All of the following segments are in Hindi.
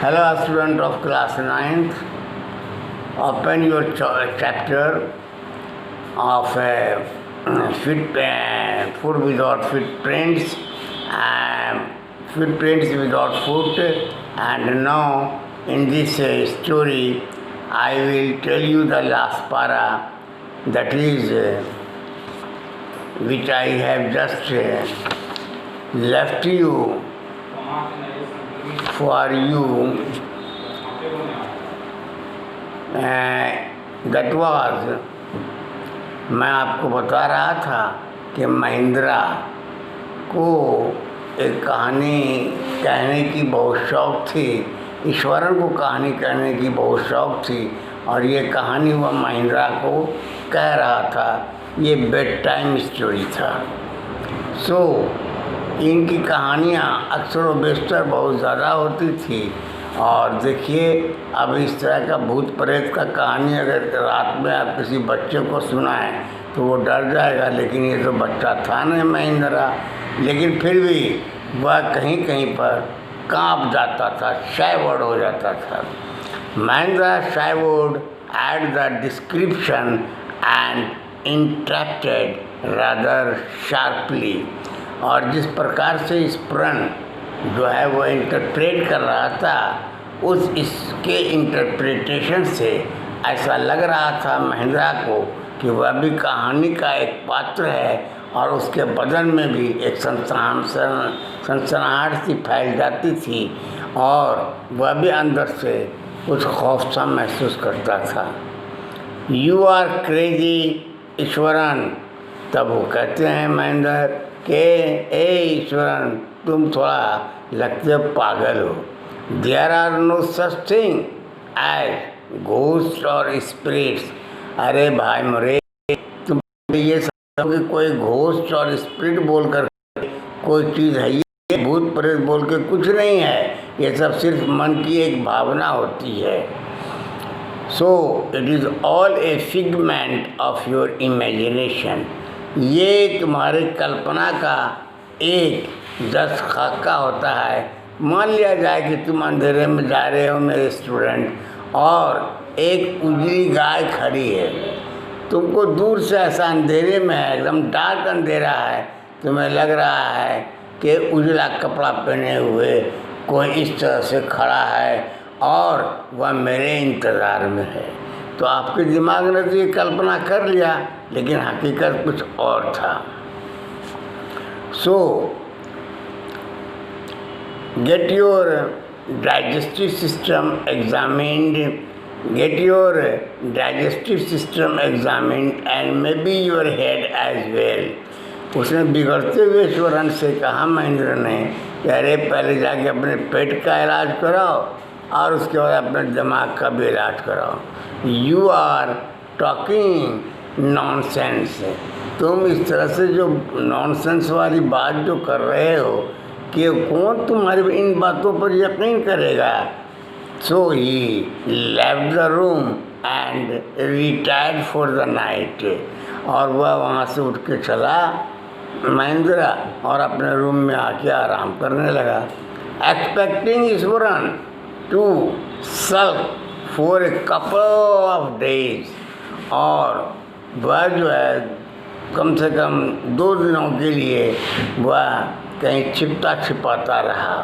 Hello, student of class 9th. Open your chapter of foot without footprints and footprints without foot. And now, in this story, I will tell you the last para, that is, which I have just left you for you. That was, मैं आपको बता रहा था कि महिंद्रा को एक कहानी कहने की बहुत शौक़ थी, ईश्वरन को कहानी कहने की बहुत शौक़ थी, और ये कहानी वह महिंद्रा को कह रहा था। ये बेड टाइम स्टोरी था। इनकी कहानियाँ अक्सर व बेशतर बहुत ज़्यादा होती थी। और देखिए, अब इस तरह का भूत प्रेत का कहानी अगर रात में आप किसी बच्चे को सुनाएं तो वो डर जाएगा, लेकिन ये तो बच्चा था नहीं महिंद्रा, लेकिन फिर भी वह कहीं कहीं पर कांप जाता था, शाइवर्ड हो जाता था। Mahindra shivered at the description and interrupted rather sharply. और जिस प्रकार से इस प्रण जो है वो इंटरप्रेट कर रहा था, इसके इंटरप्रिटेशन से ऐसा लग रहा था महिंद्रा को कि वह भी कहानी का एक पात्र है, और उसके बदन में भी एक सनसनाहट सी फैल जाती थी, और वह भी अंदर से कुछ खौफ सा महसूस करता था। You are crazy Ishwaran. तब वो कहते हैं महिंद्र के, ए ईश्वरन, तुम थोड़ा लगते हो पागल हो। There are no such thing as ghost और स्पिरिट्स। अरे भाई मोरे, तुम ये समझो कि कोई घोस्ट और स्पिरिट बोलकर कोई चीज़ है, ये भूत प्रेत बोल के कुछ नहीं है, ये सब सिर्फ मन की एक भावना होती है। So it is all A figment of your imagination. ये तुम्हारे कल्पना का एक जस खाका होता है। मान लिया जाए कि तुम अंधेरे में जा रहे हो मेरे स्टूडेंट, और एक उजली गाय खड़ी है। तुमको दूर से ऐसा अंधेरे में है, एकदम डार्क अंधेरा है, तुम्हें लग रहा है कि उजला कपड़ा पहने हुए कोई इस तरह से खड़ा है और वह मेरे इंतज़ार में है। तो आपके दिमाग ने तो ये कल्पना कर लिया, लेकिन हकीकत कुछ और था। Get your digestive system examined, and maybe your head as well. उसने बिगड़ते हुए ईश्वरन से कहा महिंद्र ने कि अरे पहले जाके अपने पेट का इलाज कराओ और उसके बाद अपने दिमाग का भी इलाज कराओ। You are talking nonsense. तुम इस तरह से जो नॉनसेंस वाली बात जो कर रहे हो कि कौन तुम्हारी इन बातों पर यकीन करेगा। So he left the room and retired for the night. और वह वहाँ से उठ के चला महिंद्रा और अपने रूम में आके आराम करने लगा। Expecting Ishwaran to sulk for a couple of days. और वह जो है कम से कम 2 दिनों के लिए वह कहीं छिपता छिपाता रहा।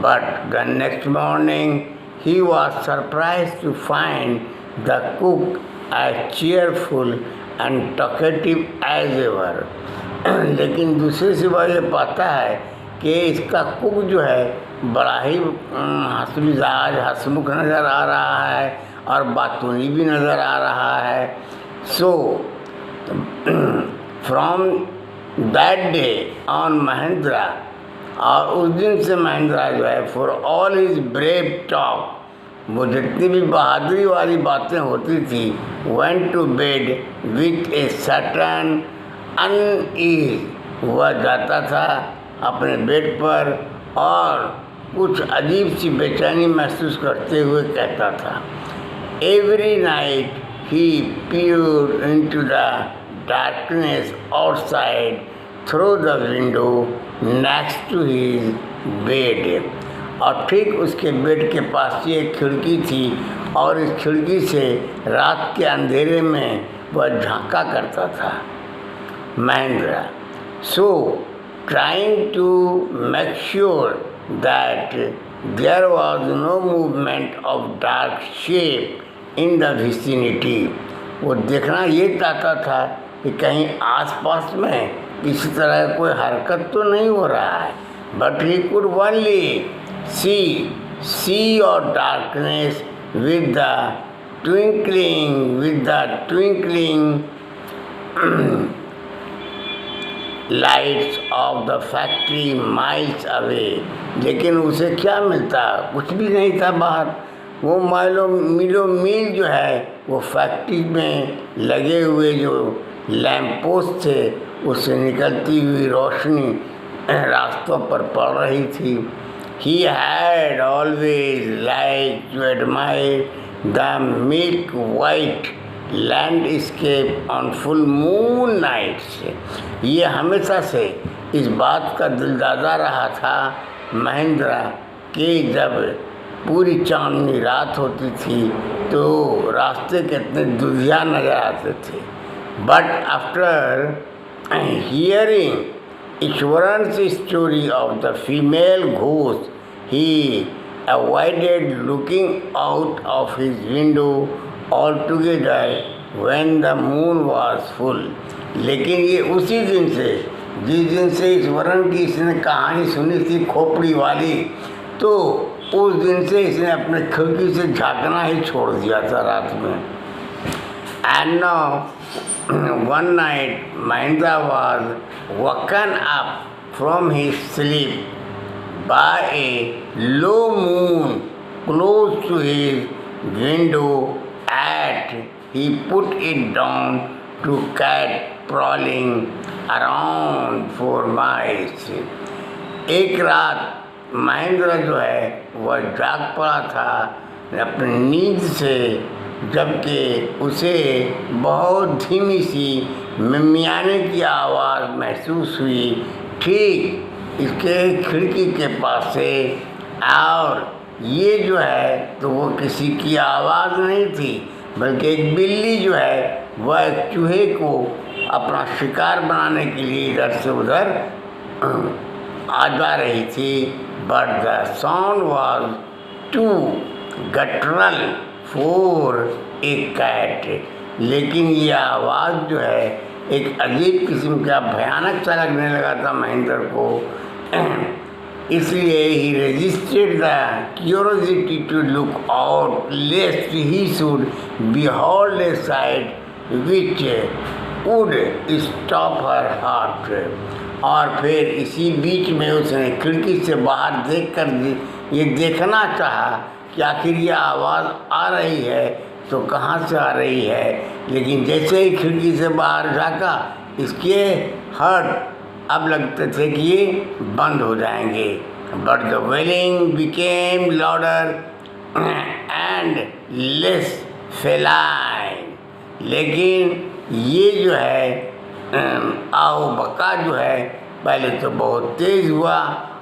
But the next morning he was surprised to find the cook as cheerful and talkative as ever. लेकिन दूसरी सिवा ये पाता है कि इसका कुक जो है बड़ा ही हंसमिजाज हंसमुख नज़र आ रहा है और बातूनी भी नज़र आ रहा है। So from that day on Mahendra, और उस दिन से महिंद्रा जो है for all his brave talk, वो जितनी भी बहादुरी वाली बातें होती थी, went to bed with a certain unease. वह जाता था अपने बेड पर और कुछ अजीब सी बेचैनी महसूस करते हुए कहता था। Every night he peered into the darkness outside through the window next to his bed। और ठीक उसके बेड के पास ही एक खिड़की थी और इस खिड़की से रात के अंधेरे में वह झांका करता था Mahendra. So trying to make sure that there was no movement of dark shape in the vicinity, वो देखना ये चाहता था कि कहीं आसपास में किसी तरह का कोई हरकत तो नहीं हो रहा है। बट ही कुड ओनली सी और darkness with the twinkling lights of the factory miles away। लेकिन उसे क्या मिलता, कुछ भी नहीं था बाहर। वो मीलों मील जो है वो फैक्ट्री में लगे हुए जो लैंप पोस्ट थे उससे निकलती हुई रोशनी रास्तों पर पड़ रही थी। He had always liked to admire the milk white landscape on full moon nights। ये हमेशा से इस बात का दिलदादा रहा था महेंद्र कि जब पूरी चांदनी रात होती थी तो रास्ते कितने दुधिया नजर आते थे। But after hearing Ishwaran's story of the female ghost, he avoided looking out of his window altogether when the moon was full। लेकिन ये उसी दिन से, जिस दिन से ईश्वरन की इसने कहानी सुनी थी खोपड़ी वाली, तो उस दिन से इसने अपने खिड़की से झांकना ही छोड़ दिया था रात में। And now one night Mahendra was woken up from his sleep by a low moon close to his window and he put it down to cat prowling around for miles। एक रात महेंद्र जो है वह जाग पड़ा था अपनी नींद से, जबकि उसे बहुत धीमी सी मिमियाने की आवाज़ महसूस हुई ठीक इसके खिड़की के पास से। और ये जो है तो वो किसी की आवाज़ नहीं थी बल्कि एक बिल्ली जो है वह एक चूहे को अपना शिकार बनाने के लिए इधर से उधर आ जा रही थी। But the sound was too guttural for a cat. लेकिन ये आवाज़ जो है एक अजीब किस्म का भयानक सा लगने लगा था महेंद्र को, इसलिए he registered the curiosity to look out lest he should behold a sight which would stop her heart. और फिर इसी बीच में उसने खिड़की से बाहर देखकर ये देखना चाहा कि आखिर ये आवाज़ आ रही है तो कहाँ से आ रही है। लेकिन जैसे ही खिड़की से बाहर झाँका इसके हार्ट अब लगते थे कि ये बंद हो जाएंगे। But the wailing became louder and less feline. लेकिन ये जो है आओ बका जो है पहले तो बहुत तेज़ हुआ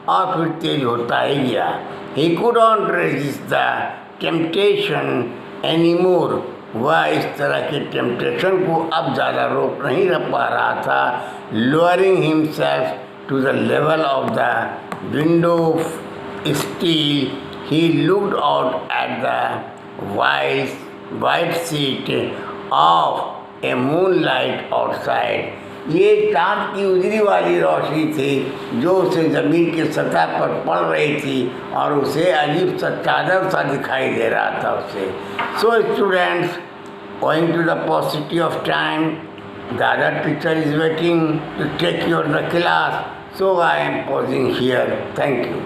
और फिर तेज़ होता ही गया। He couldn't resist the temptation anymore। वह इस तरह के टेम्पटेशन को अब ज़्यादा रोक नहीं रख पा रहा था। Lowering himself to the level of the window sill, he looked out at the white sheet of a moonlight outside। ये चाँद की उजली वाली रोशनी थी जो उसे ज़मीन की सतह पर पड़ रही थी और उसे अजीब सा चादर सा दिखाई दे रहा था उसे। So students, owing to the paucity of time, the other teacher is waiting to take your the class, so I am pausing here. Thank you.